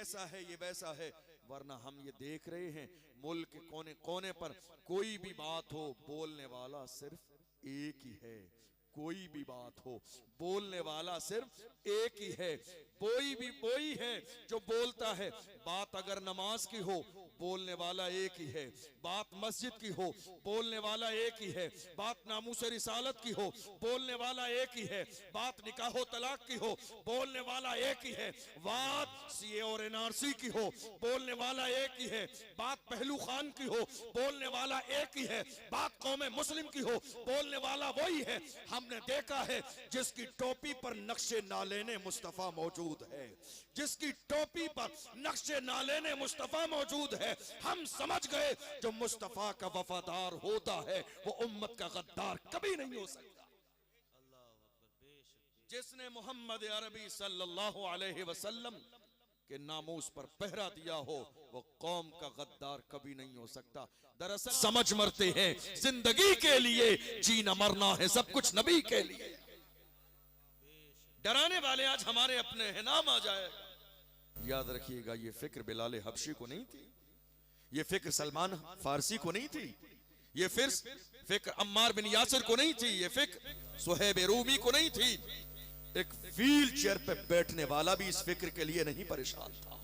ऐसा है, ये वैसा है, वरना हम ये देख रहे हैं मुल्क के कोने कोने पर कोई भी बात हो, बोलने वाला सिर्फ एक ही है। कोई भी बात हो, बोलने वाला सिर्फ एक ही है। कोई भी वही है जो बोलता है। बात अगर नमाज की हो, बोलने वाला एक ही है। बात मस्जिद की हो, बोलने वाला एक ही है। बात नामूस रिसालत की हो, बोलने वाला एक ही है। बात निकाह तलाक की हो, बोलने वाला एक ही है। बात सीए और एनआरसी की हो, बोलने वाला एक ही है। बात पहलू खान की हो, बोलने वाला एक ही है। बात कौमे मुस्लिम की हो, बोलने वाला वही है। हमने देखा है जिसकी टोपी पर नक्शे नालेने मुस्तफा मौजूद है, जिसकी टोपी पर नक्शे नालेने मुस्तफा मौजूद है, हम समझ गए जो मुस्तफा का वफादार होता है वो उम्मत का गद्दार कभी नहीं हो सकता। जिसने मोहम्मद अरबी सल्लल्लाहु अलैहि वसल्लम के नामूस पर पहरा दिया हो, वो कौम का गद्दार कभी नहीं हो सकता। दरअसल समझ मरते हैं जिंदगी के लिए, जीना मरना है सब कुछ नबी के लिए। डराने वाले आज हमारे अपने हैं, नाम आ जाएगा। याद रखिएगा, ये फिक्र बिलाल हबशी को नहीं थी, ये फिक्र सलमान फारसी को नहीं थी, ये फिक्र अम्मार बिन यासिर को नहीं थी, ये फिक्र सुहैब रूमी को नहीं थी। एक व्हील चेयर पे बैठने वाला भी इस फिक्र के लिए नहीं परेशान था।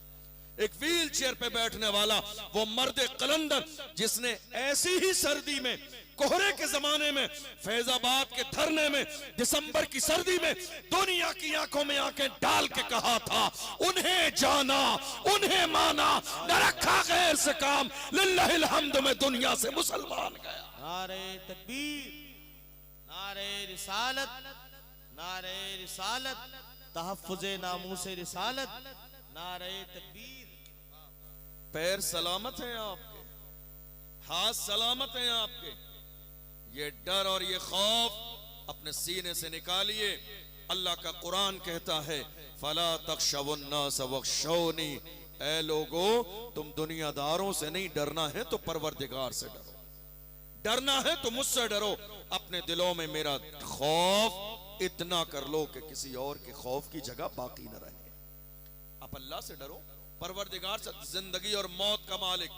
एक व्हील चेयर पे बैठने वाला वो मर्द कलंदर जिसने ऐसी ही सर्दी में, कोहरे के जमाने में, फैजाबाद के धरने में, दिसंबर की सर्दी में दुनिया की आंखों में आंखें डाल के कहा था, उन्हें जाना, उन्हें माना, न रखा गैर से काम, लिल्लाहिल हम्द में दुनिया से मुसलमान गया। नारे तकबीर, नारे रिसालत, नारे रिसालत, तहफ्फुज़े नामूसे रिसालत, नारे तकबीर। पैर सलामत हैं आपके, हाथ सलामत हैं आपके। ये डर और ये खौफ अपने सीने से निकालिए। अल्लाह का कुरान कहता है, फला तख्शवुन्नास वख्शौनी, ऐ लोगो तुम दुनियादारों से नहीं डरना है तो परवरदिगार से डरो। डरना है तो मुझसे डरो। अपने दिलों में मेरा खौफ इतना कर लो कि किसी और के खौफ की जगह बाकी न रहे। आप अल्लाह से डरो, परवरदिगार से। जिंदगी और मौत का मालिक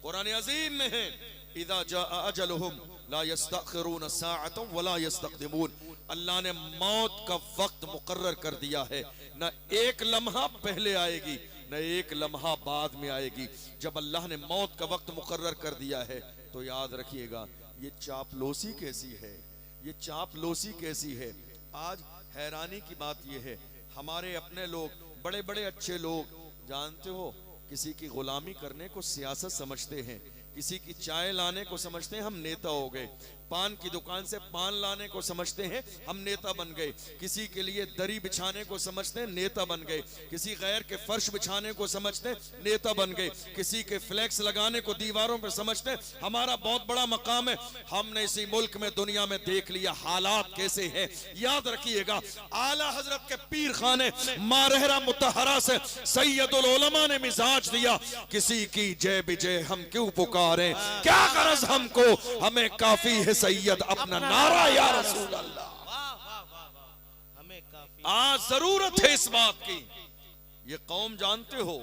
कुरान अजीम में है, इदा जाअ अजलुहुम ला यस्तखिरून साअतन वला यस्तक़दिमून। अल्लाह ने मौत का वक्त मुकर्रर कर दिया है, न एक लम्हा पहले आएगी न एक लम्हा बाद में आएगी। जब अल्लाह ने मौत का वक्त मुकर्रर कर दिया है तो याद रखिएगा, ये चापलोसी कैसी है, ये चापलोसी कैसी है। आज हैरानी की बात यह है, हमारे अपने लोग, बड़े बड़े अच्छे लोग, जानते हो, किसी की गुलामी करने को सियासत समझते हैं, किसी की चाय लाने को समझते हैं हम नेता हो गए, पान की दुकान से पान लाने को समझते हैं हम नेता बन गए, किसी के लिए दरी बिछाने को समझते हैं नेता बन गए, किसी गैर के फर्श बिछाने को समझते हैं नेता बन गए, किसी के फ्लैक्स लगाने को दीवारों पर समझते हैं हमारा बहुत बड़ा मकाम है। हमने इसी मुल्क में, दुनिया में देख लिया हालात कैसे हैं। याद रखिएगा, आला हजरत के पीर खाने मारहरा मुतहरा से सैयदुल उलमा ने मिजाज दिया, किसी की जय विजय हम क्यों पुकारें, क्या गरज हमको, हमें काफी है सैयद अपना नारा या रसूल अल्लाह। हमें काफी आज जरूरत है इस बात की। ये कौम जानते हो,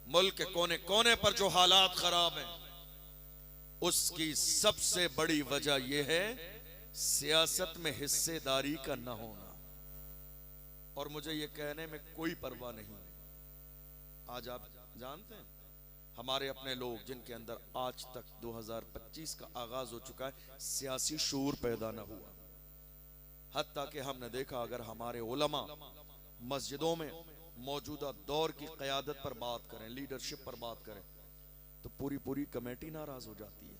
मुल्क के कोने कोने पर जो हालात खराब हैं, उसकी सबसे बड़ी वजह यह है सियासत में हिस्सेदारी का न होना। और मुझे ये कहने में कोई परवाह नहीं। आज आप जानते हैं, हमारे अपने लोग जिनके अंदर आज तक 2025 का आगाज हो चुका है, सियासी शूर पैदा न हुआ। हत्ता कि हमने देखा, अगर हमारे उलमा मस्जिदों में मौजूदा दौर की क़यादत पर बात करें, लीडरशिप पर बात करें, तो पूरी पूरी कमेटी नाराज हो जाती है।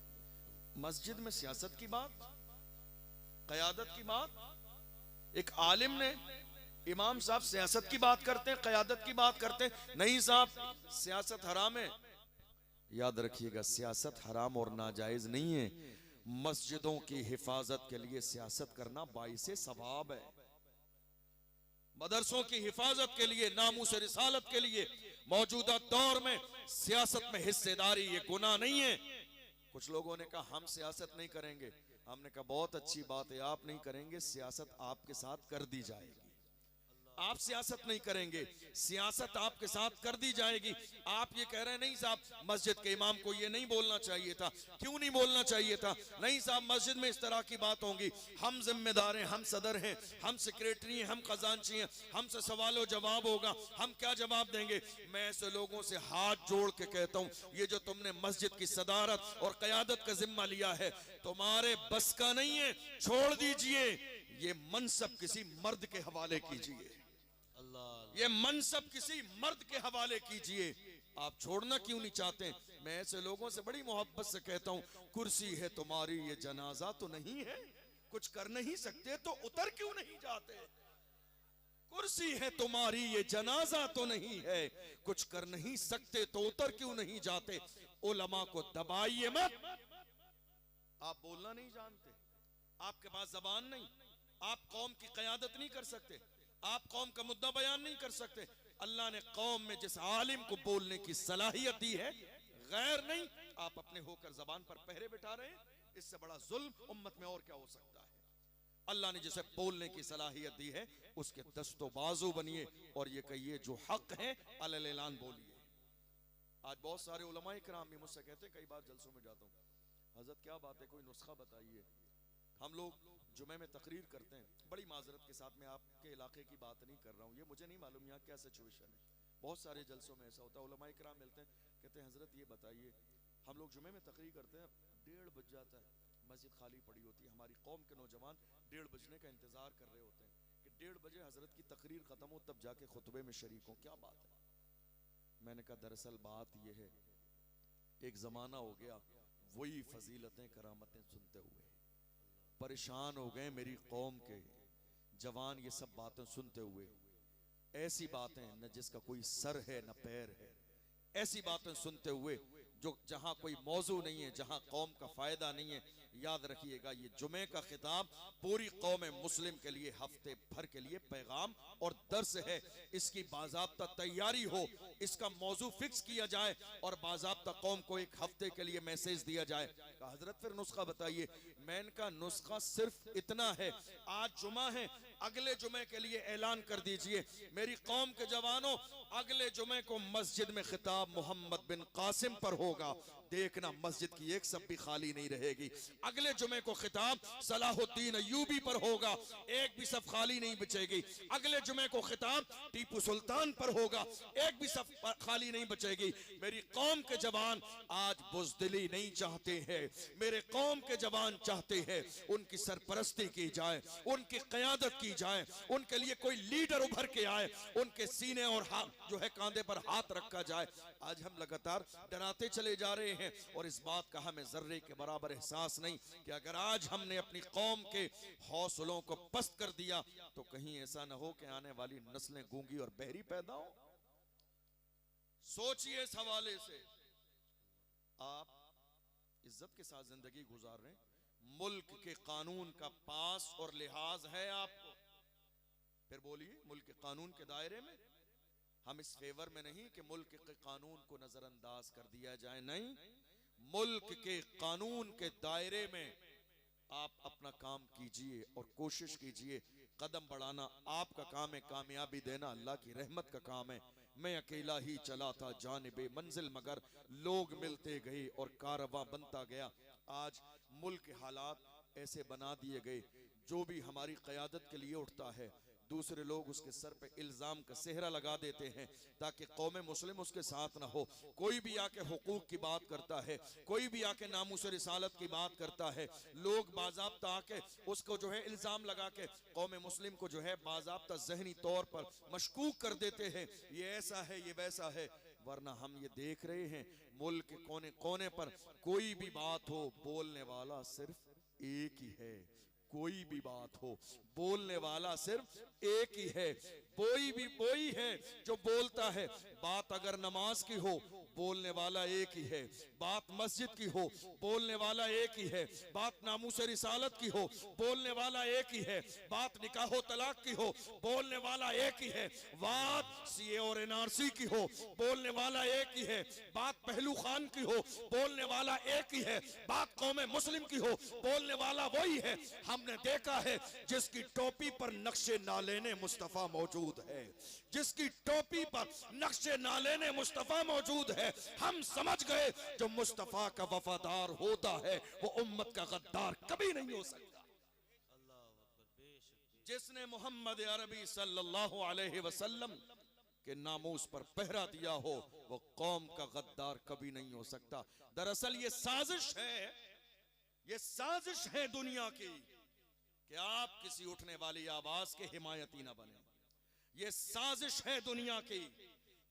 मस्जिद में सियासत की बात, क़यादत की बात, एक आलिम ने, इमाम साहब सियासत की बात करते हैं, क़यादत की बात करते हैं, नहीं साहब सियासत हराम है। याद रखिएगा, सियासत हराम और नाजायज नहीं है। मस्जिदों की हिफाजत के लिए सियासत करना बाइसे सवाब है। मदरसों की हिफाजत के लिए, नामूस रिसालत के लिए मौजूदा दौर में सियासत में हिस्सेदारी ये गुनाह नहीं है। कुछ लोगों ने कहा हम सियासत नहीं करेंगे, हमने कहा बहुत अच्छी बात है, आप नहीं करेंगे, सियासत आपके साथ कर दी जाएगी। आप सियासत नहीं करेंगे, सियासत आपके साथ कर दी जाएगी। आप ये कह रहे हैं नहीं साहब मस्जिद के इमाम को ये नहीं बोलना चाहिए था, क्यों नहीं बोलना चाहिए था? नहीं साहब मस्जिद में इस तरह की बात होंगी, हम जिम्मेदार हैं, हम सदर हैं, हम सेक्रेटरी हैं, हम खजांची हैं, हमसे सवालो जवाब होगा, हम क्या जवाब देंगे? मैं ऐसे लोगों से हाथ जोड़ के कहता हूं, ये जो तुमने मस्जिद की सदारत और क़यादत का जिम्मा लिया है तुम्हारे बस का नहीं है, छोड़ दीजिए। ये मनसब किसी मर्द के हवाले कीजिए, ये मनसब किसी मर्द के हवाले कीजिए। आप छोड़ना क्यों नहीं चाहते? मैं ऐसे लोगों से बड़ी मोहब्बत से कहता हूं, कुर्सी है तुम्हारी ये जनाजा तो नहीं है, कुछ कर नहीं सकते तो उतर क्यों नहीं जाते? कुर्सी है तुम्हारी ये जनाजा तो नहीं है, कुछ कर नहीं सकते तो उतर क्यों नहीं जाते? उलमा को दबाइए मत। आप बोलना नहीं जानते, आपके पास जबान नहीं, आप कौम की क़यादत नहीं कर सकते, आप कौम का मुद्दा बयान नहीं कर सकते। अल्लाह ने कौम में जिस आलिम को बोलने की सलाहियत दी है, गैर नहीं, आप अपने होकर जबान पर पहरे बिठा रहे हैं। इससे बड़ा जुल्म उम्मत में और क्या हो सकता है? अल्लाह ने जिसे बोलने की सलाहियत दी है उसके दस्तो बाजू बनिए और ये कहिए जो हक है अलल ऐलान बोलिए। आज बहुत सारे उलमा इकराम भी मुझसे कहते हैं, कई बार जलसों में जाता हूँ, हजरत क्या बात है, कोई नुस्खा बताइए। हम लोग जुमे में तकरीर करते हैं, बड़ी माजरत के साथ मैं आपके इलाके की बात नहीं कर रहा हूँ, ये मुझे नहीं मालूम यहाँ क्या सिचुएशन है। बहुत सारे जलसों में ऐसा होता है, उलमा इकराम मिलते हैं, कहते हैं हजरत ये बताइए, हम लोग जुमे में तकरीर करते हैं, 1:30 बज जाता है, मस्जिद खाली पड़ी होती है, हमारी कौम के नौजवान 1:30 बजने का इंतजार कर रहे होते हैं कि 1:30 बजे हजरत की तकरीर खत्म हो तब जाके खुतबे में शरीक हो। क्या बात है? मैंने कहा दरअसल बात यह है, एक जमाना हो गया वही फजीलतें करामतें सुनते हुए परेशान हो गए मेरी कौम के जवान, ये सब बातें सुनते हुए, ऐसी बातें न जिसका कोई सर है न पैर है, ऐसी बातें सुनते हुए जो जहां कोई मौजू नहीं है, जहां कौम का फायदा नहीं है। याद रखिएगा ये जुमे का खिताब पूरी कौम मुस्लिम के लिए हफ्ते भर के लिए पैगाम और दर्स है। इसकी बाज़ाब्ता तैयारी हो, इसका मौजू फिक्स किया जाए और बाज़ाब्ता कौम को एक हफ्ते के लिए मैसेज दिया जाए। हजरत फिर नुस्खा बताइए। मैंने कहा नुस्खा सिर्फ इतना है, आज जुमा है, अगले जुमे के लिए ऐलान कर दीजिए मेरी कौम के जवानों, अगले जुमे को मस्जिद में खिताब मोहम्मद बिन कासिम पर होगा, देखना मस्जिद की एक सब भी खाली नहीं रहेगी। अगले जुमे को खिताब सलाहुद्दीन अय्यूबी पर होगा, एक भी सब खाली नहीं बचेगी। अगले जुमे को खिताब टीपू सुल्तान पर होगा, एक भी सब खाली नहीं बचेगी। मेरी कौम के जवान आज बुज़दिली नहीं चाहते हैं, मेरे कौम के जवान चाहते हैं उनकी सरपरस्ती की जाए, उनकी क़यादत की जाए, उनके लिए कोई लीडर उभर के आए, उनके सीने और हाथ जो है कांधे पर हाथ रखा जाए। आज हम लगातार डराते चले जा रहे हैं और इस बात का हमें जर्रे के बराबर एहसास नहीं कि अगर आज हमने अपनी कौम के हौसलों को पस्त कर दिया तो कहीं ऐसा न हो कि आने वाली नस्लें गूंगी और बहरी पैदा हो। सोचिए इस हवाले से। आप इज्जत के साथ जिंदगी गुजार रहे हैं, मुल्क के कानून का पास और लिहाज है आपको, फिर बोलिए मुल्क के कानून के दायरे में। हम इस फेवर में नहीं कि मुल्क के कानून को नजरअंदाज कर दिया जाए, नहीं, मुल्क के कानून के दायरे में आप अपना काम कीजिए और कोशिश कीजिए। कदम बढ़ाना आपका काम है, कामयाबी देना अल्लाह की रहमत का काम है। मैं अकेला ही चला था जानिबे मंजिल, मगर लोग मिलते गए और कारवां बनता गया। आज मुल्क के हालात ऐसे बना दिए गए, जो भी हमारी क़यादत के लिए उठता है दूसरे लोग उसके सर पे इल्जाम का सेहरा लगा देते हैं ताकि कौम मुस्लिम उसके साथ ना हो। कोई भी आके हुकूक की बात करता है, कोई भी आके नामूस रिसालत की बात करता है, लोग बाज़ाब्ता आके उसको जो है इल्जाम लगा के कौम मुस्लिम को जो है बाज़ाब्ता ज़हनी तौर पर मशकूक कर देते हैं, ये ऐसा है ये वैसा है। वरना हम ये देख रहे हैं मुल्क के कोने कोने पर कोई भी बात हो बोलने वाला सिर्फ एक ही है, कोई भी बात हो बोलने वाला सिर्फ एक ही है, कोई भी वही है जो बोलता है। बात अगर नमाज की हो बोलने वाला एक ही है, बात मस्जिद की हो बोलने वाला एक ही है, बात नामूस रिसालत की हो बोलने वाला एक ही है, बात निकाह तलाक की हो बोलने वाला एक ही है, बात सीए और एनआरसी की हो बोलने वाला एक ही है, बात पहलू खान की हो बोलने वाला एक ही है, बात कौम मुस्लिम की हो बोलने वाला वही है। हमने देखा है जिसकी टोपी पर नक्शे नालेने मुस्तफा मौजूद मौजूद है, जिसकी टोपी पर नक्शे नालेने मुस्तफा मौजूद है, हम समझ गए जो मुस्तफा का वफादार होता है वो उम्मत का गद्दार कभी नहीं हो सकता। जिसने मोहम्मद अरबी सल्लल्लाहु अलैहि वसल्लम के नामूस पर पहरा दिया हो वो कौम का गद्दार कभी नहीं हो सकता। दरअसल ये साजिश है, ये साजिश है दुनिया की कि आप किसी उठने वाली आवाज के हिमायती ना बने। ये साजिश है दुनिया की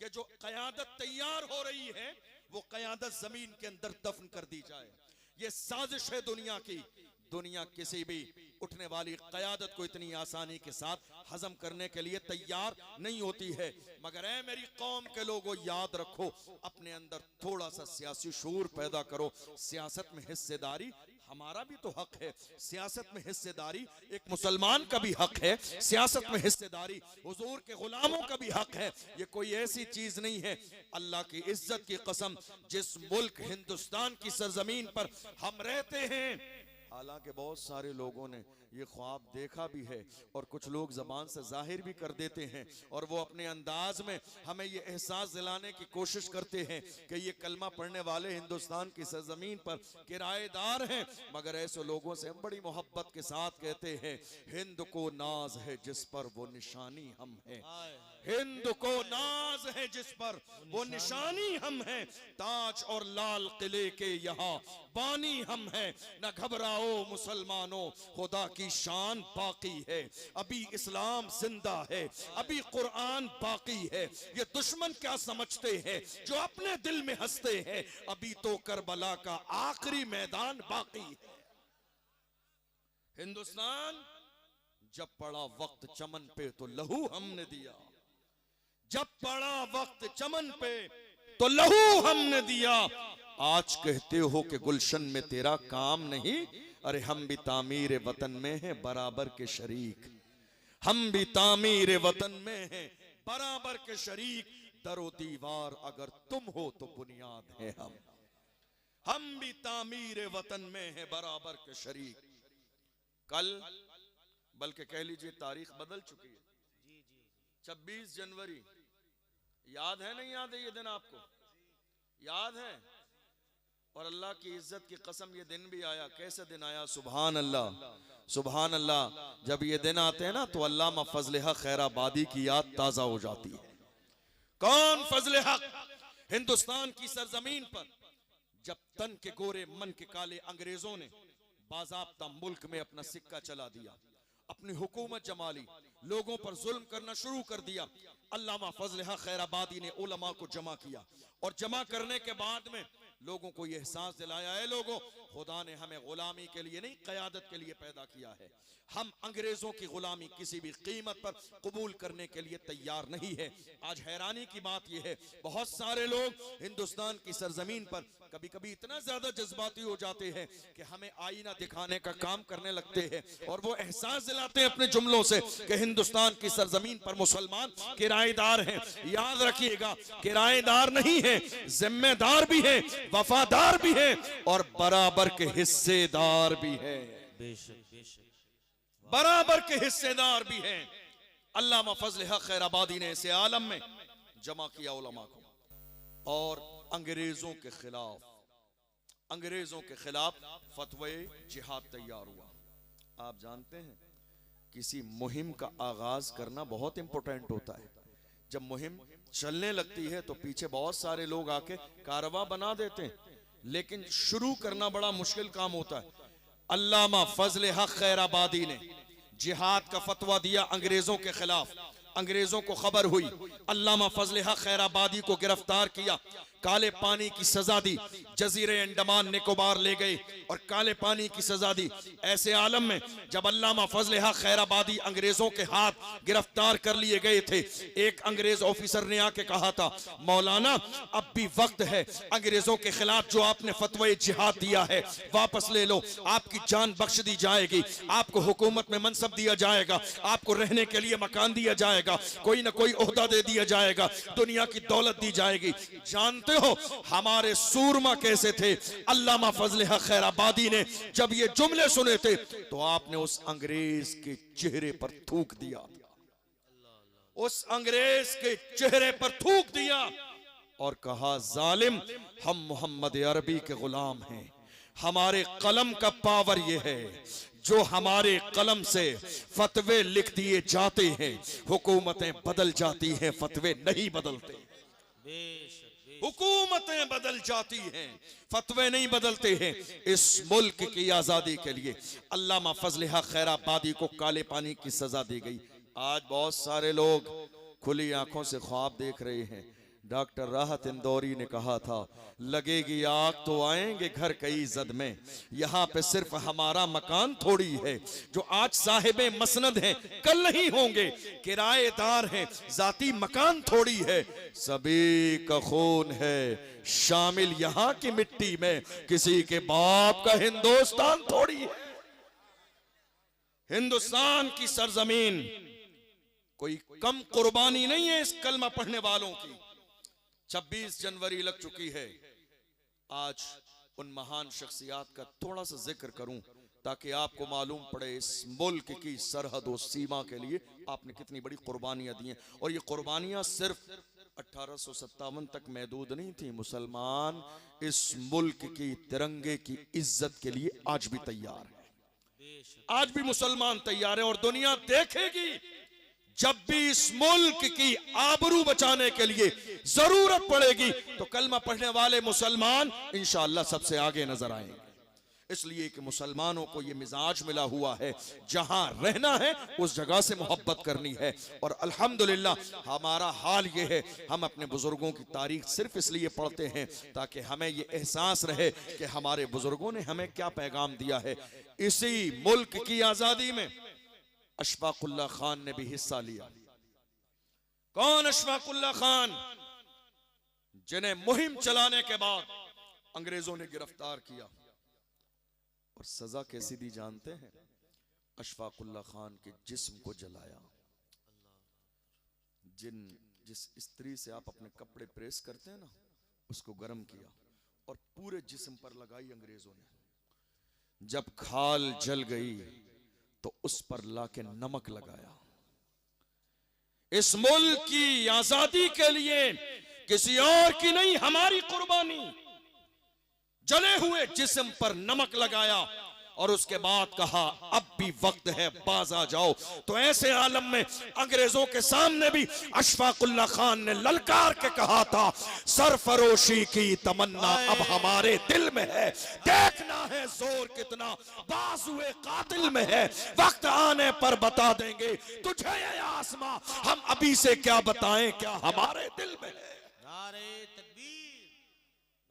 कि जो कयादत तैयार हो रही है वो कयादत जमीन के अंदर दफन कर दी जाए। ये साजिश है दुनिया की। दुनिया किसी भी उठने वाली कयादत को इतनी आसानी के साथ हजम करने के लिए तैयार नहीं होती है। मगर ऐ मेरी कौम के लोगों, याद रखो, अपने अंदर थोड़ा सा सियासी शूर पैदा करो। सियासत में हिस्सेदारी हमारा भी तो हक है, सियासत में हिस्सेदारी एक मुसलमान का भी हक है, सियासत में हिस्सेदारी हुजूर के गुलामों का भी हक है। ये कोई ऐसी चीज नहीं है, अल्लाह की इज्जत की कसम, जिस मुल्क हिंदुस्तान की सरजमीन पर हम रहते हैं, हालांकि बहुत सारे लोगों ने ये ख्वाब देखा भी है और कुछ लोग ज़बान से जाहिर भी कर देते हैं और वो अपने अंदाज में हमें ये एहसास दिलाने की कोशिश करते हैं कि ये कलमा पढ़ने वाले हिंदुस्तान की सरजमीन पर किराएदार हैं। मगर ऐसे लोगों से हम बड़ी मोहब्बत के साथ कहते हैं, हिंद को नाज है जिस पर वो निशानी हम हैं, हिंद को नाज है जिस पर वो निशानी हम हैं, ताज और लाल किले के यहाँ बानी हम हैं। न घबराओ मुसलमानों, खुदा की शान बाकी है, अभी इस्लाम जिंदा है, अभी कुरान बाकी है। ये दुश्मन क्या समझते हैं जो अपने दिल में हंसते हैं, अभी तो करबला का आखिरी मैदान बाकी है। हिंदुस्तान जब पड़ा वक्त चमन पे तो लहू हमने दिया, जब पड़ा वक्त चमन पे तो लहू हमने दिया। आज कहते हो कि गुलशन में तेरा काम नहीं, अरे हम भी तामीर वतन में हैं बराबर के शरीक, हम भी तामीर वतन में हैं बराबर के शरीक। दरो दीवार अगर तुम हो तो बुनियाद है हम भी तामीर वतन में हैं बराबर के शरीक। कल, बल्कि कह लीजिए तारीख बदल चुकी है, 26 जनवरी, याद है नहीं याद है ये दिन आपको? याद है? और अल्लाह की इज्जत की कसम ये दिन भी आया। कैसा दिन आया? सुभान अल्लाह, सुभान अल्लाह। जब ये दिन आते हैं ना तो अल्लामा फजल हक खैराबादी की याद ताजा हो जाती है। कौन फजल हक? हिंदुस्तान की सरजमीन पर जब तन के गोरे मन के काले अंग्रेजों ने बाज़ाब्ता मुल्क में अपना सिक्का चला दिया, अपनी हुकूमत जमा ली, लोगों पर जुल्म करना शुरू कर दिया, अल्लामा फजल हक खैराबादी ने उलमा को जमा किया और जमा करने के बाद में लोगों को यह एहसास दिलाया है, लोगों, खुदा ने हमें गुलामी के लिए नहीं क़यादत के लिए पैदा किया है। हम अंग्रेजों की गुलामी किसी भी कीमत पर कबूल करने के लिए तैयार नहीं है। आज हैरानी की बात यह है, बहुत सारे लोग हिंदुस्तान की सरजमीन पर कभी कभी इतना ज्यादा जज्बाती हो जाते हैं कि हमें आईना दिखाने का काम करने लगते हैं और वो एहसास दिलाते हैं अपने जुमलों से कि हिंदुस्तान की सरजमीन पर मुसलमान किराएदार हैं। याद रखिएगा, किराएदार नहीं है, जिम्मेदार भी है, वफादार भी है और बराबर के हिस्सेदार भी है। बेशक बेशक, बराबर के हिस्सेदार भी हैं। अल्लामा फजल हक खैराबादी ने इसे आलम में जमा किया उलमा को और अंग्रेजों के खिलाफ फतवे जिहाद तैयार हुआ। आप जानते हैं किसी मुहिम का आगाज करना बहुत इंपॉर्टेंट होता है। जब मुहिम चलने लगती है तो पीछे बहुत सारे लोग आके कारवा बना देते हैं, लेकिन शुरू करना बड़ा मुश्किल काम होता है। अल्लामा फजल हक खैराबादी ने जिहाद का फतवा दिया अंग्रेजों के खिलाफ। अंग्रेजों को खबर हुई, अल्लामा फजल हक खैराबादी को गिरफ्तार किया, काले पानी की सजा दी, जजीरे अंडमान निकोबार ले गए और काले पानी की सजा दी। ऐसे आलम में जब अल्लामा फजल हक खैराबादी अंग्रेजों के हाथ गिरफ्तार कर लिए गए थे, एक अंग्रेज ऑफिसर ने आके कहा था, मौलाना अब भी वक्त है, अंग्रेजों के खिलाफ जो आपने फतवा जिहाद दिया है वापस ले लो, आपकी जान बख्श दी जाएगी, आपको हुकूमत में मनसब दिया जाएगा, आपको रहने के लिए मकान दिया जाएगा, कोई ना कोई ओहदा दे दिया जाएगा, दुनिया की दौलत दी जाएगी। जानते हो हमारे सूरमा कैसे थे? अल्लामा फजल हक खैराबादी ने जब ये जुमले सुने थे तो आपने उस अंग्रेज के चेहरे पर थूक दिया, उस अंग्रेज के चेहरे पर थूक दिया और कहा, जालिम, हम मोहम्मद अरबी के गुलाम हैं। हमारे कलम का पावर यह है, जो हमारे कलम से फतवे लिख दिए जाते हैं, हुकूमतें बदल जाती हैं, फतवे नहीं बदलते। हुकूमतें बदल जाती हैं, फतवे नहीं बदलते हैं। इस मुल्क की आजादी के लिए अल्लामा फजल हक खैराबादी को काले पानी की सजा दी गई। आज बहुत सारे लोग खुली आंखों से ख्वाब देख रहे हैं। डॉक्टर राहत इंदौरी ने कहा था, लगेगी आग तो आएंगे घर कई जद में। यहाँ पे सिर्फ हमारा मकान थोड़ी है, जो आज साहिबे मसनद हैं कल नहीं होंगे, किराएदार हैं जाती मकान थोड़ी है। सभी का खून है शामिल यहाँ की मिट्टी में, किसी के बाप का हिंदुस्तान थोड़ी है। हिंदुस्तान की सरजमीन कोई कम कुर्बानी नहीं है इस कलमा पढ़ने वालों की। 26 जनवरी लग चुकी है। आज उन महान शख्सियात का थोड़ा सा जिक्र करूं ताकि आपको मालूम पड़े इस मुल्क की सरहद और सीमा के लिए आपने कितनी बड़ी कुर्बानियां दी हैं। और ये कुर्बानियां सिर्फ 1857 तक महदूद नहीं थी। मुसलमान इस मुल्क की तिरंगे की इज्जत के लिए आज भी तैयार है। आज भी मुसलमान तैयार है और दुनिया देखेगी जब भी इस मुल्क की आबरू बचाने के लिए जरूरत पड़ेगी तो कलमा पढ़ने वाले मुसलमान इंशाअल्लाह सबसे आगे नजर आएंगे। इसलिए कि मुसलमानों को यह मिजाज मिला हुआ है, जहां रहना है उस जगह से मोहब्बत करनी है। और अल्हम्दुलिल्लाह हमारा हाल यह है, हम अपने बुजुर्गों की तारीख सिर्फ इसलिए पढ़ते हैं ताकि हमें यह एहसास रहे कि हमारे बुजुर्गों ने हमें क्या पैगाम दिया है। इसी मुल्क की आजादी में अशफाकुल्लाह खान ने भी हिस्सा लिया। कौन अशफाकुल्लाह खान? जिन्हें मुहिम चलाने के बाद अंग्रेजों ने गिरफ्तार किया और सजा कैसी दी जानते हैं? अशफाकुल्लाह खान के जिस्म को जलाया। जिस स्त्री से आप अपने कपड़े प्रेस करते हैं ना, उसको गर्म किया और पूरे जिस्म पर लगाई अंग्रेजों ने। जब खाल जल गई तो उस पर लाके नमक लगाया। इस मुल्क की आजादी के लिए किसी और की नहीं, हमारी कुर्बानी। जले हुए जिस्म पर नमक लगाया और उसके बाद कहा, अब भी वक्त है, बाज आ जाओ। तो ऐसे आलम में अंग्रेजों के सामने भी अशफाकुल्लाह खान ने ललकार के कहा था, सरफरोशी की तमन्ना अब हमारे दिल में है, देखना है जोर कितना बाजुए कातिल में है, वक्त आने पर बता देंगे तुझे ये आसमां, हम अभी से क्या बताएं क्या हमारे दिल में है। नारे तकबीर,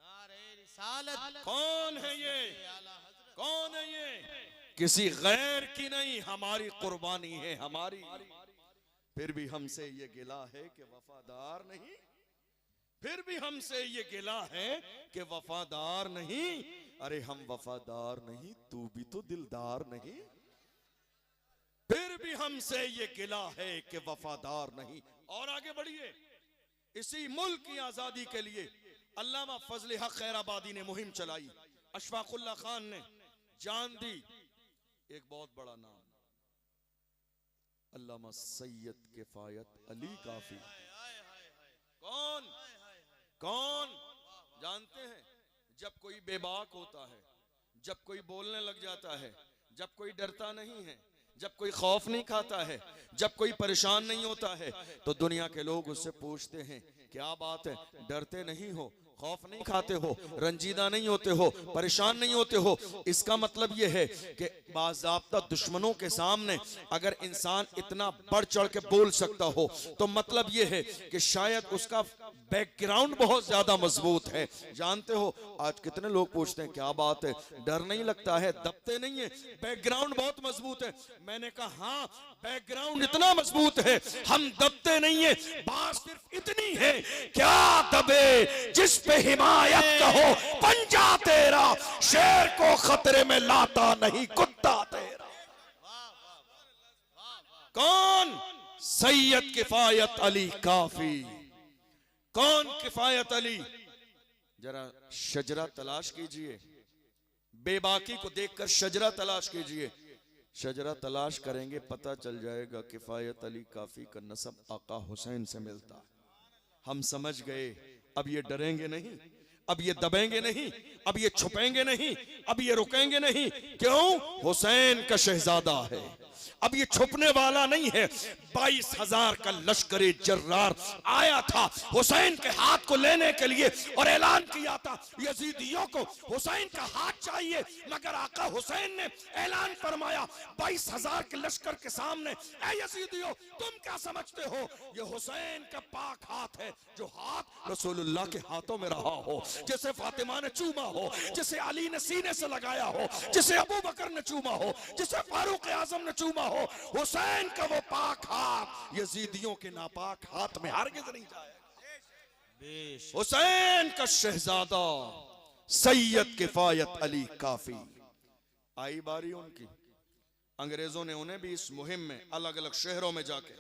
नारे रिसालत। कौन है ये? कौन है ये? किसी गैर की नहीं, हमारी कुर्बानी है हमारी। फिर भी हमसे ये गिला है कि वफादार नहीं, फिर भी हमसे ये गिला है कि वफादार नहीं। अरे हम वफादार नहीं, तू भी तो दिलदार नहीं। फिर भी हमसे ये गिला है कि वफादार नहीं। और आगे बढ़िए। इसी मुल्क की आजादी के लिए अल्लामा फजल हक खैराबादी ने मुहिम चलाई। अशफाकुल्लाह खान ने जान दी। एक बहुत बड़ा नाम, अल्लामा सैयद किफायत अली काफी। कौन? कौन जानते हैं? जब कोई बेबाक होता है, जब कोई बोलने लग जाता है, जब कोई डरता नहीं है, जब कोई खौफ नहीं खाता है, जब कोई परेशान नहीं होता है, तो दुनिया के लोग उससे पूछते हैं, क्या बात है, डरते नहीं हो, खौफ नहीं खाते हो, रंजीदा नहीं होते हो, परेशान नहीं होते हो? इसका मतलब यह है कि बाज़ाब्ता दुश्मनों के सामने अगर इंसान इतना बढ़ चढ़ के बोल सकता हो तो मतलब यह है कि शायद उसका बैकग्राउंड बहुत ज्यादा मजबूत है। जानते हो आज कितने लोग पूछते हैं, क्या बात है, डर नहीं लगता है, दबते नहीं है, बैकग्राउंड बहुत मजबूत है। मैंने कहा हाँ, बैकग्राउंड इतना मजबूत है, हम दबते नहीं है। बात सिर्फ इतनी है, क्या दबे जिस पे हिमायत कहो पंजा तेरा, शेर को खतरे में लाता नहीं कुत्ता तेरा। कौन? सैयद किफायत अली काफी। कौन किफायत अली? जरा शजरा तलाश कीजिए, बेबाकी को देखकर शजरा तलाश कीजिए। शजरा तलाश करेंगे, पता चल जाएगा किफायत अली काफी का नसब आका हुसैन से मिलता है। हम समझ गए, अब ये डरेंगे नहीं, अब ये दबेंगे नहीं, अब ये छुपेंगे नहीं, अब ये रुकेंगे नहीं। क्यों? हुसैन का शहजादा है, अब ये छुपने वाला नहीं है। 22,000 का लश्कर जर्रार आया था हुसैन के हाथ को लेने के लिए और ऐलान किया था यजीदियों को हुसैन का हाथ चाहिए, मगर आका हुसैन ने ऐलान फरमाया 22,000 के लश्कर के सामने, ऐ यजीदियों तुम क्या समझते हो, ये हुसैन का पाक हाथ है, जो हाथ रसूलुल्लाह के हाथों में रहा हो, जिसे फातिमा ने चूमा हो, जिसे अली ने सीने से लगाया हो, जिसे अबू बकर ने चूमा हो, जिसे फारूक आजम ने चूमा हो, हुसैन का वो पाक हाथ यजीदियों के नापाक हाथ में हरगिज़ नहीं जाएगा। हुसैन का शहजादा सैयद किफायत अली काफी। आई बारी उनकी। अंग्रेजों ने उन्हें भी इस मुहिम में अलग अलग शहरों में जाके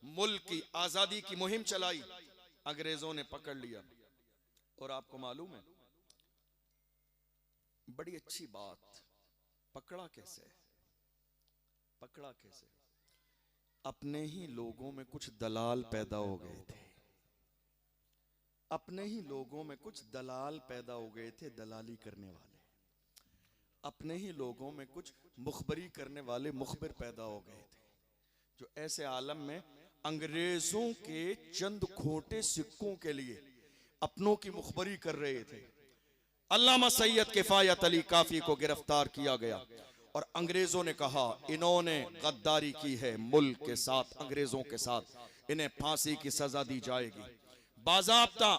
मुल्क की आजादी की मुहिम चलाई। अंग्रेजों ने पकड़ लिया और आपको मालूम है बड़ी अच्छी बात, पकड़ा कैसे? पकड़ा कैसे? अपने ही लोगों में कुछ दलाल पैदा हो गए थे, अपने ही लोगों में कुछ दलाल पैदा हो गए थे, दलाली करने वाले। अपने ही लोगों में कुछ मुखबरी करने वाले मुखबिर पैदा हो गए थे, जो ऐसे आलम में अंग्रेजों के चंद खोटे सिक्कों के लिए अपनों की मुखबरी कर रहे थे। अल्लामा सैयद किफायत अली काफी को गिरफ्तार किया गया और अंग्रेजों ने कहा इन्होंने गद्दारी की है मुल्क के साथ, अंग्रेजों के साथ, इन्हें फांसी की सजा दी जाएगी। बाज़ाब्ता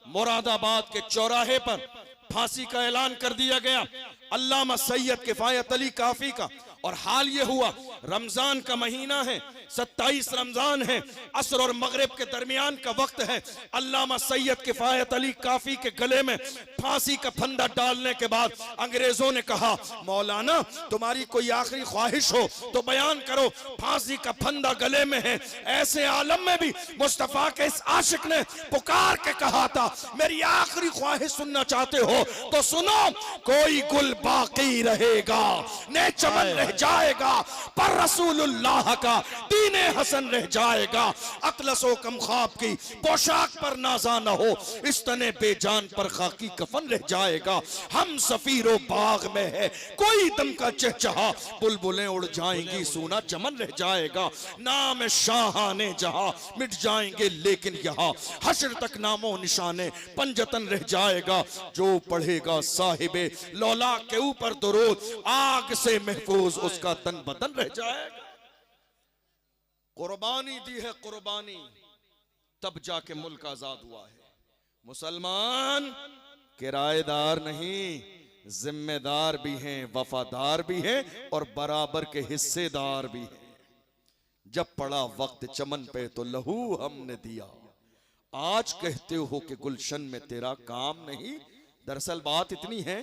मुरादाबाद के चौराहे पर फांसी का ऐलान कर दिया गया अल्लामा सैयद किफायत अली काफी का। और हाल ये हुआ रमजान का महीना है, 27 रमजान है, असर और मगरिब के दरमियान का वक्त है। अल्लामा सैयद किफायत अली काफी के गले में फांसी का फंदा डालने के बाद अंग्रेजों ने कहा मौलाना तुम्हारी कोई आखिरी ख्वाहिश हो तो बयान करो, फांसी का फंदा गले में है। ऐसे आलम में भी मुस्तफा के इस आशिक ने पुकार के कहा था मेरी आखिरी ख्वाहिश सुनना चाहते हो तो सुनो, कोई गुल बाकी रहेगा, ने चमन रह जाएगा, पर रसूलुल्लाह का दीने हसन रह जाएगा। अतलसो कम ख्वाब की पोशाक पर नाजा न हो, इस तने बेजान पर खाकी कफन रह जाएगा। हम सफीरो बाग में है, कोई दम का चहचहा, बुलबुलें उड़ जाएंगी, सूना चमन रह जाएगा। नाम शाहाने जहां मिट जाएंगे लेकिन यहाँ हश्र तक नामो निशाने पंजतन रह जाएगा। जो पढ़ेगा साहिबे लौला के ऊपर दुरूद, आग से महफूज उसका तन बदन रह जाएगा। कुर्बानी दी है कुर्बानी, तब जाके मुल्क आजाद हुआ है। मुसलमान किराएदार नहीं, जिम्मेदार भी हैं, वफादार भी हैं और बराबर के हिस्सेदार भी हैं। जब पड़ा वक्त चमन पे तो लहू हमने दिया, आज कहते हो कि गुलशन में तेरा काम नहीं। दरअसल बात इतनी है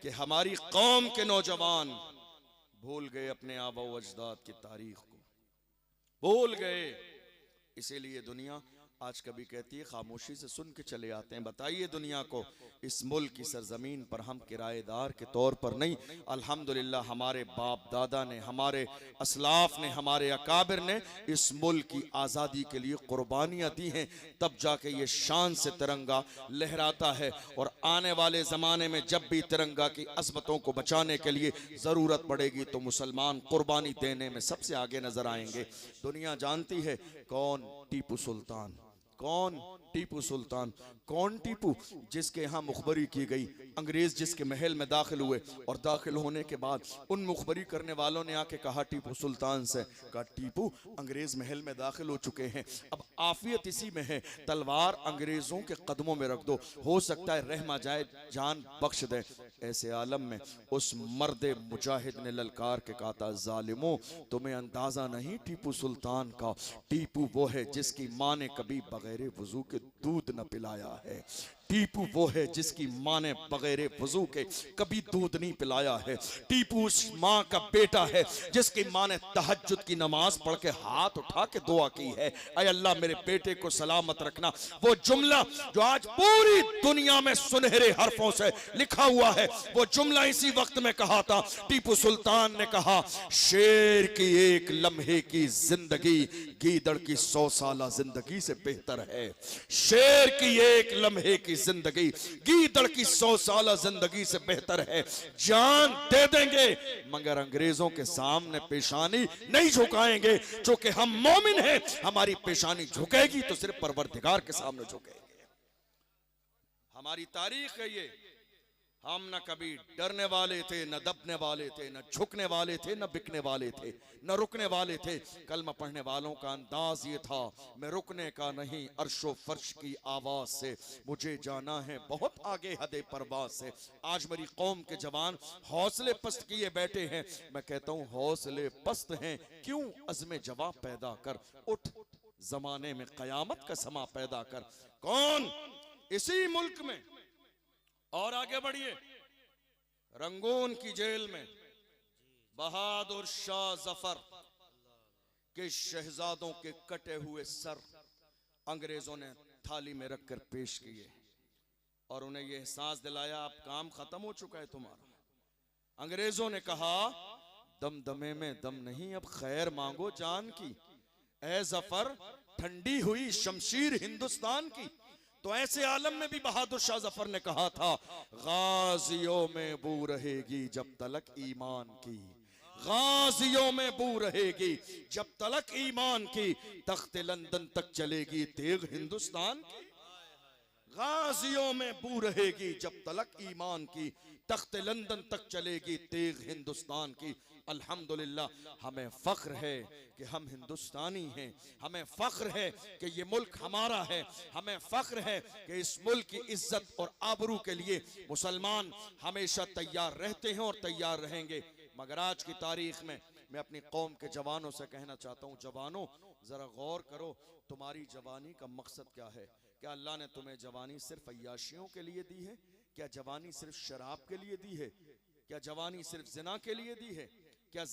कि हमारी कौम के नौजवान भूल गए अपने आबा व अजदाद की तारीख को, भूल गए। इसीलिए दुनिया आज कभी कहती है खामोशी से सुन के चले आते हैं। बताइए दुनिया को, इस मुल्क की सरजमीन पर हम किराएदार के तौर पर नहीं, अल्हम्दुलिल्लाह हमारे बाप दादा ने, हमारे असलाफ ने, हमारे अकाबिर ने इस मुल्क की आज़ादी के लिए कुर्बानियाँ दी हैं, तब जाके ये शान से तिरंगा लहराता है। और आने वाले ज़माने में जब भी तिरंगा की अज़मतों को बचाने के लिए ज़रूरत पड़ेगी तो मुसलमान कुर्बानी देने में सबसे आगे नजर आएंगे। दुनिया जानती है कौन टीपू सुल्तान, कौन टीपू सुल्तान, कौन टीपू जिसके यहाँ मुखबरी की गई, अंग्रेज जिसके महल में दाखिल हुए और दाखिल होने के बाद उन मुखबरी करने वालों ने आके कहा टीपू सुल्तान से, कहा टीपू अंग्रेज महल में दाखिल हो चुके हैं, अब आफियत इसी में है, तलवार अंग्रेजों के कदमों में रख दो, हो सकता है रहमा जाए, जान बख्श दे। ऐसे आलम में उस मर्द मुजाहिद ने ललकार के कहा था जालिमों तुम्हें अंदाजा नहीं टीपू सुल्तान का, टीपू वो है जिसकी माँ ने कभी बगैर वजू के दूध न पिलाया है, टीपू वो है जिसकी माँ ने बगैर वजू के कभी दूध नहीं पिलाया है। टीपू उस माँ का बेटा है जिसकी माँ ने तहज्जुद की नमाज पढ़ के हाथ उठा के दुआ की है, ऐ अल्लाह मेरे बेटे को सलामत रखना। वो जुमला जो आज पूरी दुनिया में सुनहरे हरफों से लिखा हुआ है, वो जुमला इसी वक्त में कहा था। टीपू सुल्तान ने कहा, शेर की एक लम्हे की जिंदगी गीदड़ की 100 साला जिंदगी से बेहतर है। शेर की एक लम्हे की जिंदगी गीदड़ की 100 साला जिंदगी से बेहतर है। जान दे देंगे मगर अंग्रेजों के सामने पेशानी नहीं झुकाएंगे, क्योंकि हम मोमिन हैं। हमारी पेशानी झुकेगी तो सिर्फ परवरदिगार के सामने झुकेंगे। हमारी तारीख है ये। हम न कभी डरने वाले थे, न दबने वाले थे, न झुकने वाले थे, न बिकने वाले थे, न रुकने वाले थे। कलमा पढ़ने वालों का अंदाज ये था, मैं रुकने का नहीं, अर्शो फर्श की आवाज से मुझे जाना है बहुत आगे हदे परवाज से। आज मेरी कौम के जवान हौसले पस्त किए बैठे हैं। मैं कहता हूँ हौसले पस्त हैं क्यों, अज़्म जवाब पैदा कर, उठ जमाने में कयामत का समा पैदा कर। कौन इसी मुल्क में, और आगे बढ़िए, रंगून की जेल में बहादुर शाह जफर के शहजादों के कटे हुए सर अंग्रेजों ने थाली में रखकर पेश किए और उन्हें यह एहसास दिलाया अब काम खत्म हो चुका है तुम्हारा। अंग्रेजों ने कहा, दमदमे में दम नहीं, अब खैर मांगो जान की। ऐ जफर ठंडी हुई शमशीर हिंदुस्तान की। तो ऐसे आलम में भी बहादुर शाह जफर ने कहा था, गाजियों में बू रहेगी जब तलक ईमान की, गाजियों में बू रहेगी जब तलक ईमान की, तख्त लंदन तक चलेगी तेग हिंदुस्तान की। गाजियों में बू रहेगी जब तलक ईमान की, तख्त लंदन तक चलेगी तेग हिंदुस्तान की। अल्हम्दुलिल्लाह हमें फख्र है कि हम हिंदुस्तानी हैं, हमें फख्र है कि ये मुल्क हमारा है, हमें फख्र है कि इस मुल्क की इज्जत और आबरू के लिए मुसलमान हमेशा तैयार रहते हैं और तैयार रहेंगे। मगर आज की तारीख में मैं अपनी कौम के जवानों से कहना चाहता हूँ, जवानों जरा गौर करो, तुम्हारी जवानी का मकसद क्या है? क्या अल्लाह ने तुम्हें जवानी सिर्फ अय्याशियों के लिए दी है? क्या जवानी सिर्फ शराब के लिए दी है? क्या जवानी सिर्फ जिना के लिए दी है? क्या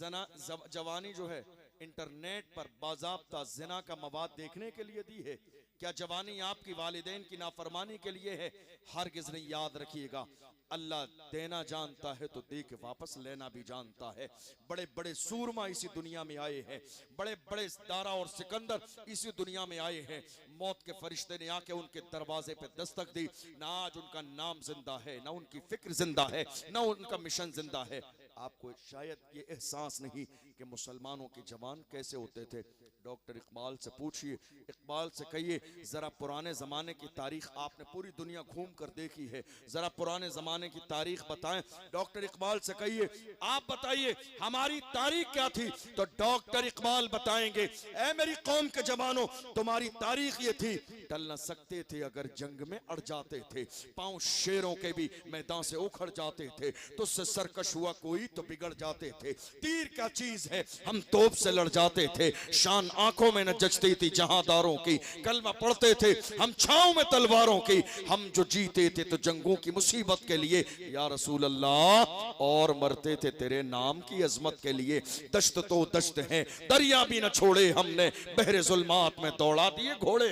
जवानी जो है इंटरनेट पर बाज़ाब्ता जिना का मवाद देखने के लिए दी है? क्या जवानी आपकी वालिदैन की नाफरमानी के लिए है? हरगिज़ नहीं। याद रखिएगा, अल्लाह देना जानता है तो दे के वापस लेना भी जानता है। बड़े बड़े सूरमा इसी दुनिया में आए हैं, बड़े बड़े दारा और सिकंदर इसी दुनिया में आए हैं। मौत के फरिश्ते ने आके उनके दरवाजे पे दस्तक दी, ना आज उनका नाम जिंदा है, ना उनकी फिक्र जिंदा है, ना उनका मिशन जिंदा है। आपको शायद ये एहसास नहीं कि मुसलमानों के जवान कैसे होते थे। डॉक्टर इकबाल से पूछिए, इकबाल से कहिए जरा पुराने जमाने की तारीख, आपने पूरी दुनिया घूम कर देखी है, जरा पुराने जमाने की तारीख बताएं। डॉक्टर इकबाल से कहिए, आप बताइए हमारी तारीख क्या थी? तो डॉक्टर इकबाल बताएंगे, ऐ मेरी कौम के जवानों, तुम्हारी तारीख ये थी, टल न सकते थे अगर जंग में अड़ जाते थे, पांव शेरों के भी मैदान से उखड़ जाते थे, तुझसे सरकश हुआ कोई तो बिगड़ जाते थे, तीर क्या चीज है हम तोप से लड़ जाते थे, शान आंखों में न जचती थी जहांदारों की, कलमा पढ़ते थे हम छांव में तलवारों की, हम जो जीते थे तो जंगों की मुसीबत के लिए या रसूल अल्लाह, और मरते थे तेरे नाम की अजमत के लिए। दश्त तो दश्त है, दरिया भी न छोड़े हमने, बहरे जुल्मात में दौड़ा दिए घोड़े।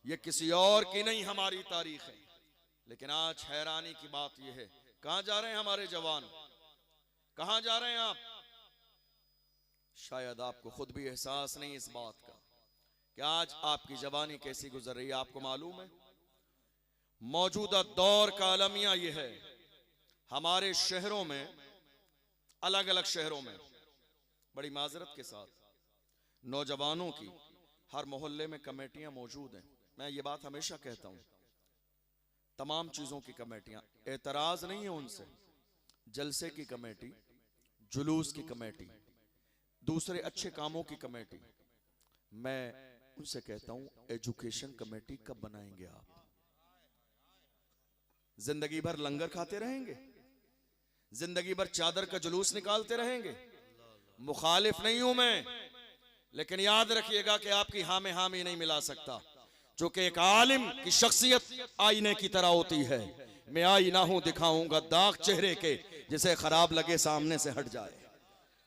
ये किसी और की नहीं हमारी तारीख है। लेकिन आज हैरानी की बात यह है, कहां जा रहे हैं हमारे जवान, कहां जा रहे हैं आप? शायद आपको खुद भी एहसास नहीं इस बात का कि आज आपकी जवानी कैसी गुजर रही है। आपको मालूम है, मौजूदा दौर का अलमिया यह है, हमारे शहरों में, अलग अलग शहरों में, बड़ी माजरत के साथ नौजवानों की हर मोहल्ले में कमेटियां मौजूद हैं। मैं ये बात हमेशा कहता हूं, तमाम चीजों की कमेटियां, एतराज नहीं है उनसे, जलसे की कमेटी, जुलूस की कमेटी, दूसरे अच्छे कामों की कमेटी, मैं उनसे कहता हूं एजुकेशन कमेटी कब बनाएंगे आप? जिंदगी भर लंगर खाते रहेंगे? जिंदगी भर चादर का जुलूस निकालते रहेंगे? मुखालिफ नहीं हूं मैं, लेकिन याद रखिएगा कि आपकी हाँ में हामी नहीं मिला सकता। चूंकि एक आलिम की शख्सियत आईने की तरह होती है। मैं आईना हूं, दिखाऊंगा दाग चेहरे के, जिसे खराब लगे सामने से हट जाए।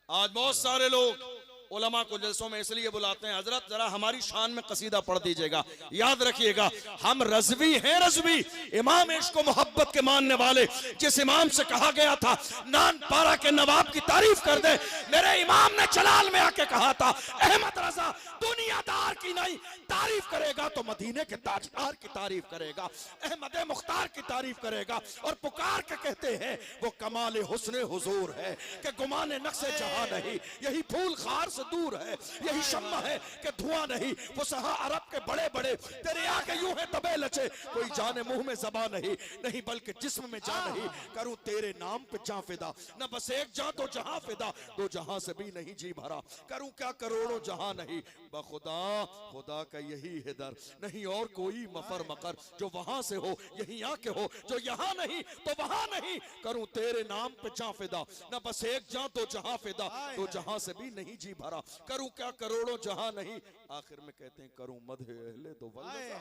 आज बहुत सारे लोग उलमा को जलसों में इसलिए बुलाते हैं, हजरत जरा हमारी शान में कसीदा पढ़ दीजिएगा। याद रखिएगा, हम रज़वी हैं, रज़वी इमाम इश्क व मोहब्बत के मानने वाले। जिस इमाम से कहा गया था नानपारा के नवाब की तारीफ कर दे, मेरे इमाम ने जलाल में आके कहा था, अहमद रजा दुनियादार की नहीं तारीफ करेगा तो मदीने के ताजदार की तारीफ करेगा, अहमद मुख्तार की तारीफ करेगा। और पुकार के कहते हैं वो कमाल हुस्न हुजूर है कि गुमाने नक्शे जहां नहीं, यही फूल खार से दूर है, यही शम्मा है कि धुआं नहीं। वो सहा अरब के बड़े बड़े तेरे आके यूं है तबे लचे, कोई जाने मुंह में ज़बा नहीं, नहीं बल्कि जिस्म में जा नहीं। करूं तेरे नाम पे जां फिदा, न बस एक जां तो जहां फिदा, दो जहां से भी नहीं जी भरा। करूं क्या करोड़ों जहां नहीं, बखुदा खुदा का यही है दर, नहीं और कोई मफर मकर जो वहां से हो यही आके हो, जो यहाँ नहीं तो वहां नहीं। करूं तेरे नाम पे जां फिदा, न बस एक जां तो जहां फिदा, दो जहां से भी नहीं जी भरा। करूं क्या करोड़ों जहां नहीं, आखिर में कहते हैं करूं मदह अहले दो वल रज़ा,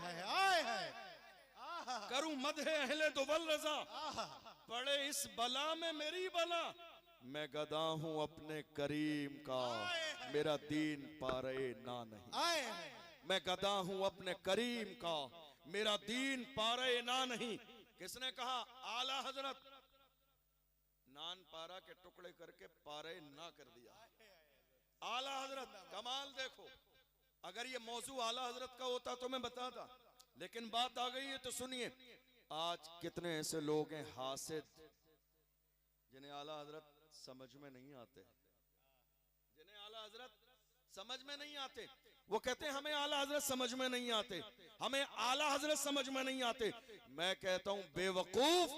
करूं मदह अहले दो वल रज़ा, पड़े इस बला में मेरी बला। मैं गदा हूं अपने करीम का, मेरा दीन पारे ना नहीं। मैं गदा हूं अपने करीम का, मेरा दीन पारे ना नहीं। किसने कहा? आला हजरत। नान पारा के टुकड़े करके पारे ना कर दिया। आला हजरत कमाल देखो, अगर ये मौजू आला हजरत का होता तो मैं बताता, लेकिन बात आ गई है तो सुनिए। आज कितने ऐसे लोग हैं हासिद, जिन्हें आला हजरत समझ में नहीं आते, जिन्हें आला हजरत समझ में नहीं आते। वो कहते हैं हमें आला हजरत समझ में नहीं आते, हमें आला हजरत समझ में नहीं आते। मैं कहता हूं बेवकूफ,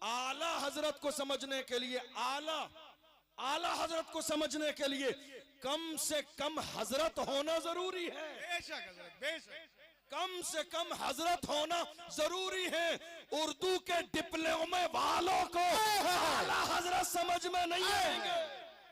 आला हजरत को समझने के लिए, आला हजरत को समझने के लिए कम से कम हजरत होना जरूरी है। बेशक हजरत, बेशक कम से कम हजरत होना जरूरी है। उर्दू के डिप्लोमे वालों को आला हजरत समझ में नहीं आएंगे।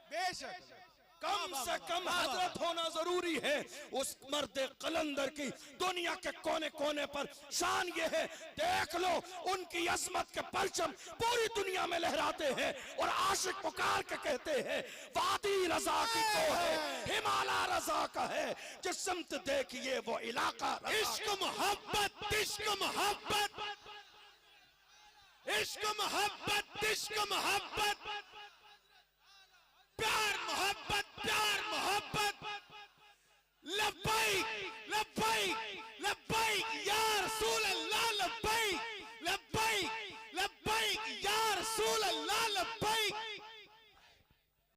बेशक कम से कम हजरत होना जरूरी है। उस मर्द कलंदर की दुनिया के कोने कोने पर शान ये है, देख लो उनकी अजमत के परचम पूरी दुनिया में लहराते हैं। और आशिक पुकार के कहते हैं वादी रजा की तो है, हिमालय रजा का है, जिस समत देखिए वो इलाका। इश्क मोहब्बत, इश्क मोहब्बत, इश्क मोहब्बत, इश्क मोहब्बत, प्यार मोहब्बत, प्यार मोहब्बत। लब्बैक लब्बैक लब्बैक या रसूल